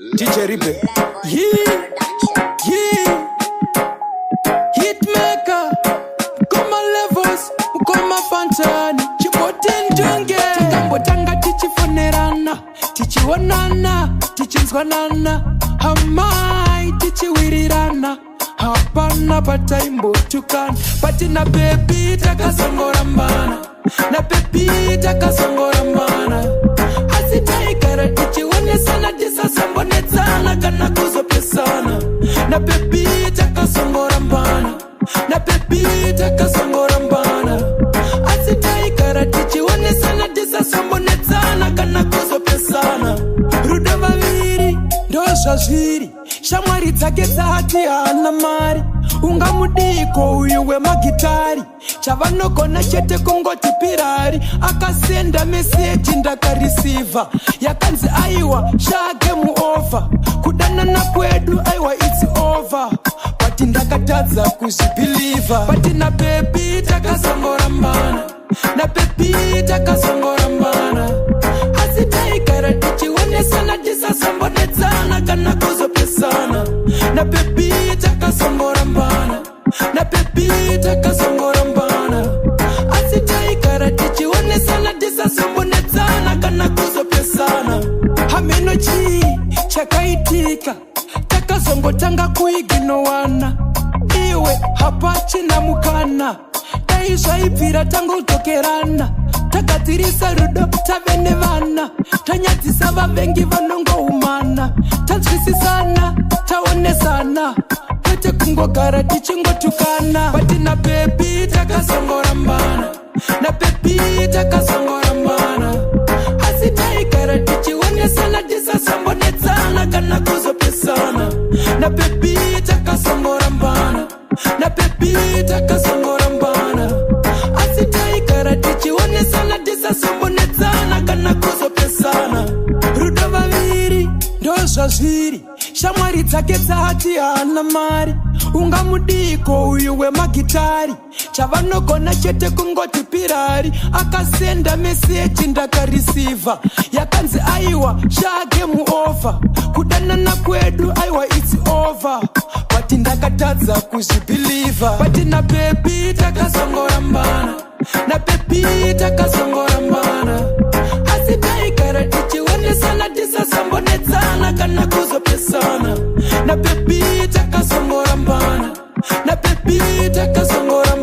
DJ Ribe. Yeah, yeah. Hitmaker. Koma levels, koma fantani. Chipoten junge. Chikambo tanga tichifonerana. Tichionana, tichinzwanana. Hamai tichiwirirana. Hapana pataimbo tukana. Patina baby takasongora mbana. Na baby takasongora mbana. Asitaikara tichiwane sana tisasambonetsana kana kuzopesana. Na baby takasongora mbana. Na baby takasongora mbana. Asitaikara tichiwane sana tisasambonetsana kana kuzopesana. Ruda vaviri ndosha zviri. Shamwari dzake dzati hana mari. Ungamudiko uyu wemagitari. Chavanogona chete kungoti pirari. Akasenda meseji ndakareceiva. Yakanzi aiwa shage muova. Kudanana kwedu aiwa it's over. Pati ndakatadza kuzvibhiliva. Pati na baby takasongora mbana. Na baby takasongora mbana. Asitaikara tichionesana tisasambonetsana kana kuzopesana. Na baby takasongora mbana. Na baby takasongora mbana. Asitaikara tichionesana tisasambonetsana kana kuzopesana. Hameno chi chakaitika. Takazongotanga kuiginowana. Iwe hapachina mukana. Taizvaibvira tangotokerana. Takatirisa rudo tavene vana. Tanyadzisa vavengi vanongoumana. Tanzwisisana, taonesana. Kwete kungogara tichingotukana. Patina baby takasongora mbana. Na baby takasongora mbana. Asitaikara tichionesana tisasambonetsana kana kuzopesana. Na baby takasongora mbana. Na baby takasongora mbana. Asitaikara tichionesana tisasambonetsana kana kuzopesana. Rudo vaviri ndozva zviri. Shamwari dzake dzati hana mari. Ungamudiko uyu wemagitari. Chavanogona chete kungoti pirari. Akasenda meseji ndakareceiva. Yakanzi aiwa shage muova. Kudanana kwedu aiwa it's over. Pati ndakatadza kuzvibhiliva. Pati na baby takasongora mbana. Na baby takasongora mbana. Asitaikara tichionesana tisasambonetsana kana kuzopesana. Na baby takasongora mbana. Na baby takasongora mbana.